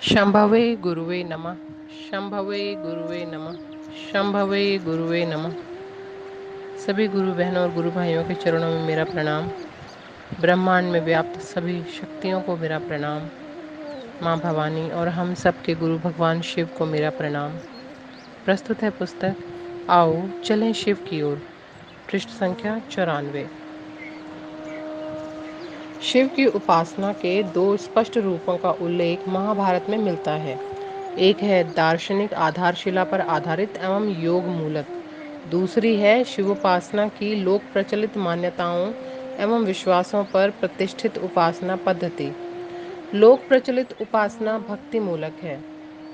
शंभवे गुरुवे नमः। शंभवे गुरुवे नमः। शंभवे गुरुवे नमः। सभी गुरु बहनों और गुरु भाइयों के चरणों में मेरा प्रणाम। ब्रह्मांड में व्याप्त सभी शक्तियों को मेरा प्रणाम। माँ भवानी और हम सब के गुरु भगवान शिव को मेरा प्रणाम। प्रस्तुत है पुस्तक आओ चलें शिव की ओर, पृष्ठ संख्या 94। शिव की उपासना के दो स्पष्ट रूपों का उल्लेख महाभारत में मिलता है। एक है दार्शनिक आधारशिला पर आधारित एवं योग मूलक, दूसरी है शिवोपासना की लोक प्रचलित मान्यताओं एवं विश्वासों पर प्रतिष्ठित उपासना पद्धति। लोक प्रचलित उपासना भक्ति मूलक है।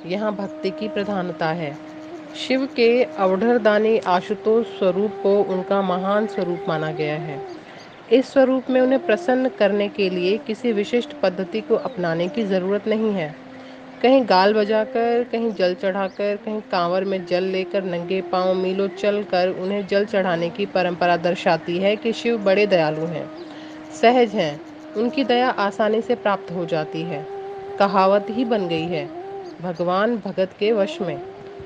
यहाँ भक्ति की प्रधानता है। शिव के अवधरदानी आशुतोष स्वरूप को उनका महान स्वरूप माना गया है। इस स्वरूप में उन्हें प्रसन्न करने के लिए किसी विशिष्ट पद्धति को अपनाने की जरूरत नहीं है। कहीं गाल बजाकर, कहीं जल चढ़ाकर, कहीं कांवर में जल लेकर नंगे पांव मीलों चलकर उन्हें जल चढ़ाने की परंपरा दर्शाती है कि शिव बड़े दयालु हैं, सहज हैं, उनकी दया आसानी से प्राप्त हो जाती है। कहावत ही बन गई है, भगवान भगत के वश में।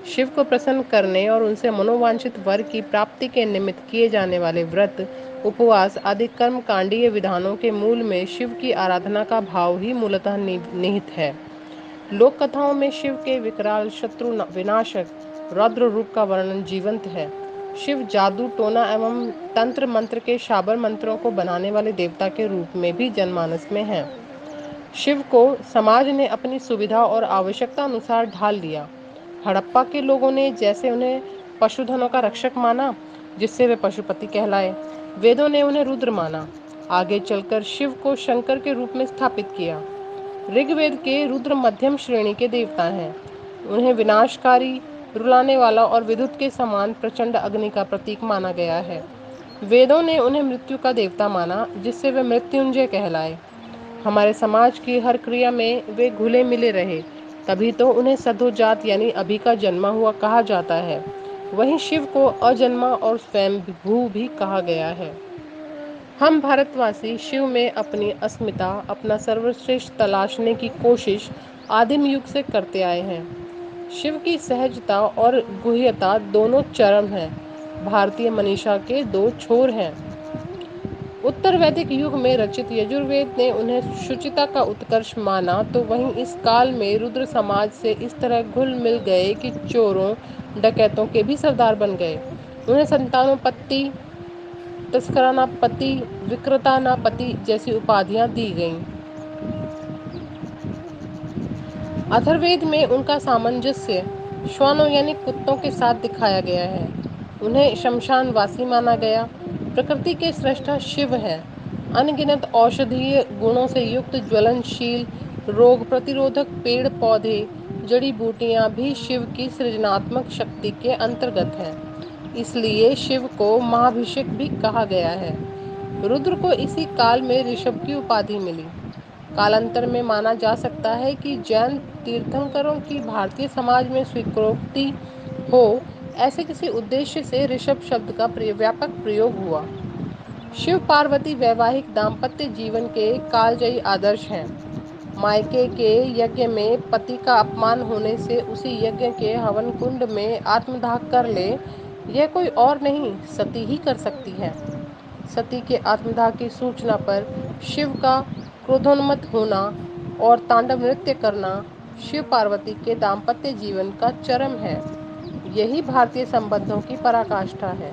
शिव को प्रसन्न करने और उनसे मनोवांछित वर की प्राप्ति के निमित्त किए जाने वाले व्रत, उपवास आदि कर्म कांडीय विधानों के मूल में शिव की आराधना का भाव ही मूलतः निहित है। लोक कथाओं में शिव के विकराल शत्रु विनाशक रौद्र रूप का वर्णन जीवंत है। शिव जादू टोना एवं तंत्र मंत्र के शाबर मंत्रों को बनाने वाले देवता के रूप में भी जनमानस में हैं। शिव को समाज ने अपनी सुविधा और आवश्यकता अनुसार ढाल लिया। हड़प्पा के लोगों ने जैसे उन्हें पशुधनों का रक्षक माना, जिससे वे पशुपति कहलाए, वेदों ने उन्हें रुद्र माना। आगे चलकर शिव को शंकर के रूप में स्थापित किया। ऋग्वेद के रुद्र मध्यम श्रेणी के देवता हैं। उन्हें विनाशकारी, रुलाने वाला और विद्युत के समान प्रचंड अग्नि का प्रतीक माना गया है। वेदों ने उन्हें मृत्यु का देवता माना, जिससे वे मृत्युंजय कहलाए। हमारे समाज की हर क्रिया में वे घुले मिले रहे, तभी तो उन्हें सद्योजात यानी अभी का जन्मा हुआ कहा जाता है। वहीं शिव को अजन्मा और स्वयंभू भी कहा गया है। हम भारतवासी शिव में अपनी अस्मिता, अपना सर्वश्रेष्ठ तलाशने की कोशिश आदिम युग से करते आए हैं। शिव की सहजता और गुह्यता दोनों चरम हैं। भारतीय मनीषा के दो छोर हैं। उत्तर वैदिक युग में रचित यजुर्वेद ने उन्हें शुचिता का उत्कर्ष माना, तो वहीं इस काल में रुद्र समाज से इस तरह घुल मिल गए कि चोरों डकैतों के भी सरदार बन गए। उन्हें संतानोपत्ति, तस्कराना पति, विकृताना पति जैसी उपाधियां दी गईं। अथर्ववेद में उनका सामंजस्य श्वानों यानी कुत्तों के साथ दिखाया गया है। उन्हें शमशानवासी माना गया। प्रकृति के सृष्टा शिव हैं। अनगिनत औषधीय गुणों से युक्त ज्वलनशील, रोग प्रतिरोधक पेड़ पौधे, जड़ी बूटियां भी शिव की सृजनात्मक शक्ति के अंतर्गत हैं। इसलिए शिव को महाभिषेक भी कहा गया है। रुद्र को इसी काल में ऋषभ की उपाधि मिली। कालांतर में माना जा सकता है कि जैन तीर्थंकरों की भारतीय समाज में स्वीकृति हो, ऐसे किसी उद्देश्य से ऋषभ शब्द का व्यापक प्रयोग हुआ। शिव पार्वती वैवाहिक दाम्पत्य जीवन के कालजयी आदर्श हैं। मायके के यज्ञ में पति का अपमान होने से उसी यज्ञ के हवन कुंड में आत्मदाह कर ले, यह कोई और नहीं सती ही कर सकती है। सती के आत्मदाह की सूचना पर शिव का क्रोधोन्मत्त होना और तांडव नृत्य करना शिव पार्वती के दाम्पत्य जीवन का चरम है। यही भारतीय संबंधों की पराकाष्ठा है।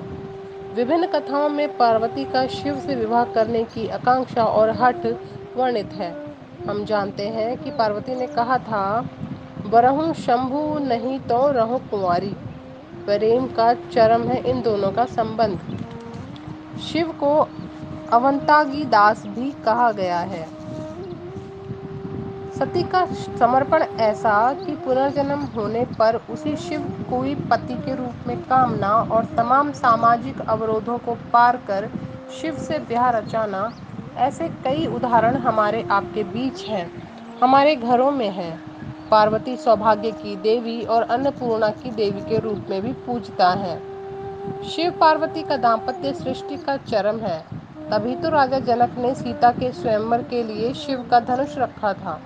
विभिन्न कथाओं में पार्वती का शिव से विवाह करने की आकांक्षा और हठ वर्णित है। हम जानते हैं कि पार्वती ने कहा था, बरहूं शंभु नहीं तो रहूं कुंवारी। प्रेम का चरम है इन दोनों का संबंध। शिव को अवंतागी दास भी कहा गया है। सती का समर्पण ऐसा कि पुनर्जन्म होने पर उसी शिव कोई पति के रूप में कामना और तमाम सामाजिक अवरोधों को पार कर शिव से ब्याह रचाना, ऐसे कई उदाहरण हमारे आपके बीच हैं, हमारे घरों में हैं। पार्वती सौभाग्य की देवी और अन्नपूर्णा की देवी के रूप में भी पूजता है। शिव पार्वती का दाम्पत्य सृष्टि का चरम है। तभी तो राजा जनक ने सीता के स्वयंवर के लिए शिव का धनुष रखा था।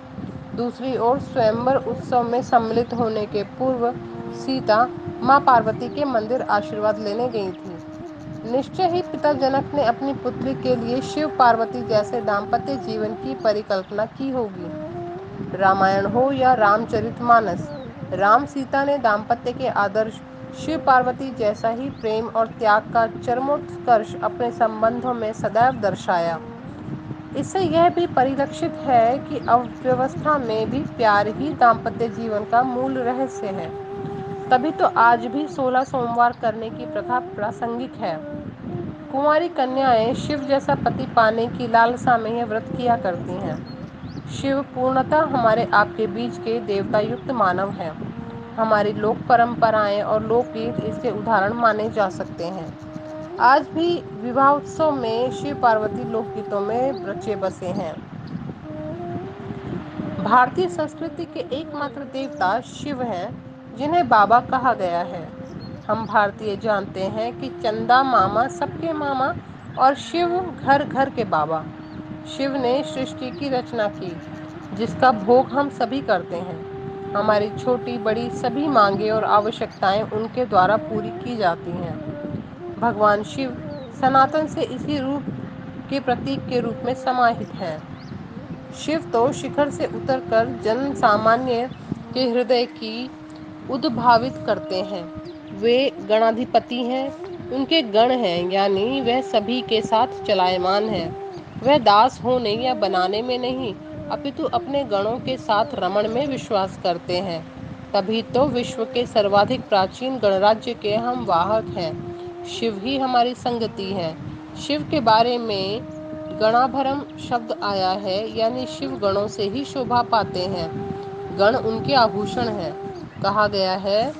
दूसरी ओर स्वयंवर उत्सव में सम्मिलित होने के पूर्व सीता मां पार्वती के मंदिर आशीर्वाद लेने गई थी। निश्चय ही पिता जनक ने अपनी पुत्री के लिए शिव पार्वती जैसे दाम्पत्य जीवन की परिकल्पना की होगी। रामायण हो या रामचरितमानस, राम सीता ने दाम्पत्य के आदर्श शिव पार्वती जैसा ही प्रेम और त्याग का चरमोत्कर्ष अपने संबंधों में सदैव दर्शाया। इससे यह भी परिलक्षित है कि अव्यवस्था में भी प्यार ही दाम्पत्य जीवन का मूल रहस्य है। तभी तो आज भी 16 सोमवार करने की प्रथा प्रासंगिक है। कुंवारी कन्याएं शिव जैसा पति पाने की लालसा में यह व्रत किया करती हैं। शिव पूर्णतः हमारे आपके बीच के देवता युक्त मानव हैं। हमारी लोक परंपराएं और लोकगीत इसके उदाहरण माने जा सकते हैं। आज भी विवाहोत्सव में शिव पार्वती लोकगीतों में रचे बसे हैं। भारतीय संस्कृति के एकमात्र देवता शिव हैं, जिन्हें बाबा कहा गया है। हम भारतीय जानते हैं कि चंदा मामा सबके मामा और शिव घर घर के बाबा। शिव ने सृष्टि की रचना की, जिसका भोग हम सभी करते हैं। हमारी छोटी बड़ी सभी मांगे और आवश्यकताएं उनके द्वारा पूरी की जाती हैं। भगवान शिव सनातन से इसी रूप के प्रतीक के रूप में समाहित हैं। शिव तो शिखर से उतरकर जन सामान्य के हृदय की उद्भावित करते हैं। वे गणाधिपति हैं, उनके गण हैं, यानी वह सभी के साथ चलायमान है। वह दास होने या बनाने में नहीं, अपितु अपने गणों के साथ रमण में विश्वास करते हैं। तभी तो विश्व के सर्वाधिक प्राचीन गणराज्य के हम वाहक हैं। शिव ही हमारी संगति है। शिव के बारे में गणाभरम शब्द आया है, यानी शिव गणों से ही शोभा पाते हैं। गण उनके आभूषण हैं। कहा गया है,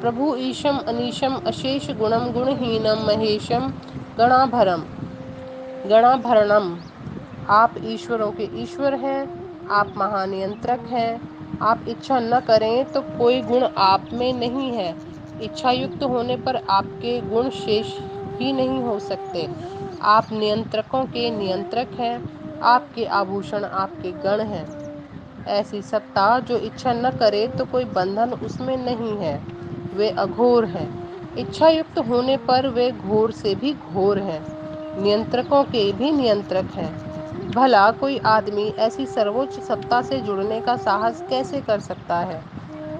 प्रभु ईशम अनीशम अशेष गुणम गुणहीनम महेशम गणाभरम गणाभरणम। आप ईश्वरों के ईश्वर हैं, आप महानियंत्रक हैं। आप इच्छा न करें तो कोई गुण आप में नहीं है। इच्छा युक्त होने पर आपके गुण शेष ही नहीं हो सकते। आप नियंत्रकों के नियंत्रक हैं। आपके आभूषण आपके गण हैं। ऐसी सत्ता जो इच्छा न करे तो कोई बंधन उसमें नहीं है। वे अघोर हैं। इच्छा युक्त होने पर वे घोर से भी घोर हैं। नियंत्रकों के भी नियंत्रक हैं। भला कोई आदमी ऐसी सर्वोच्च सत्ता से जुड़ने का साहस कैसे कर सकता है?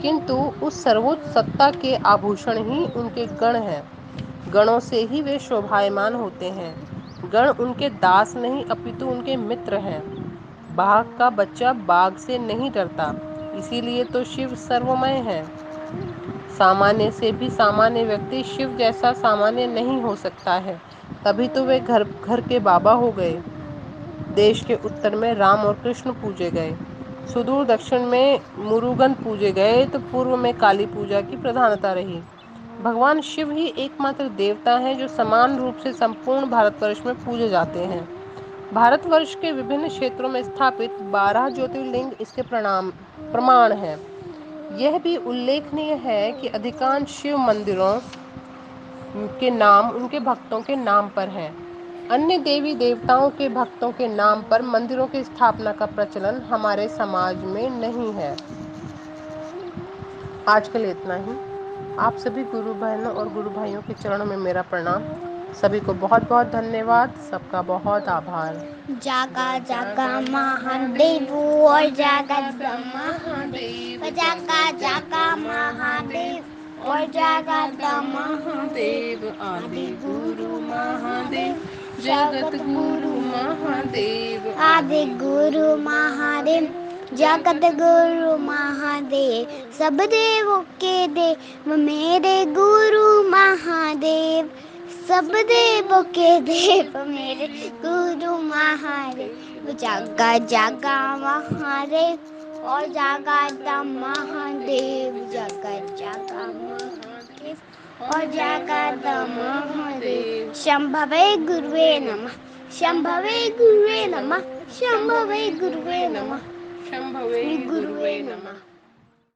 किंतु उस सर्वोच्च सत्ता के आभूषण ही उनके गण हैं। गणों से ही वे शोभायमान होते हैं। गण उनके दास नहीं, अपितु उनके मित्र हैं। बाघ का बच्चा बाघ से नहीं डरता, इसीलिए तो शिव सर्वमय है। सामान्य से भी सामान्य व्यक्ति शिव जैसा सामान्य नहीं हो सकता है। तभी तो वे घर घर के बाबा हो गए। देश के उत्तर में राम और कृष्ण पूजे गए, सुदूर दक्षिण में मुरुगन पूजे गए, तो पूर्व में काली पूजा की प्रधानता रही। भगवान शिव ही एकमात्र देवता हैं जो समान रूप से संपूर्ण भारतवर्ष में पूजे जाते हैं। भारतवर्ष के विभिन्न क्षेत्रों में स्थापित 12 ज्योतिर्लिंग इसके प्रमाण हैं। यह भी उल्लेखनीय है कि अधिकांश शिव मंदिरों के नाम उनके भक्तों के नाम पर हैं। अन्य देवी देवताओं के भक्तों के नाम पर मंदिरों की स्थापना का प्रचलन हमारे समाज में नहीं है। आज के लिए इतना ही। आप सभी गुरु बहनों और गुरु भाइयों के चरणों में मेरा प्रणाम। सभी को बहुत बहुत धन्यवाद। सबका बहुत आभार। जागा जागा महादेव और जागा महादेव, जागा जागा महादेव और जागा महादेव। आदि गुरु महादेव, जगत गुरु महादेव। आदि गुरु महादेव, जगत गुरु महादेव। सब देवों के देव मेरे गुरु महादेव। सब देवों के देव मेरे गुरु महादेव। जागा जागा महादेव और जागा महादेव, जागा जागा महादेव और जागा महादेव। शंभवे गुरुवे नमः, शंभवे गुरुवे नमः, शंभवे गुरुवे नमः, शंभवे गुरुवे नमः।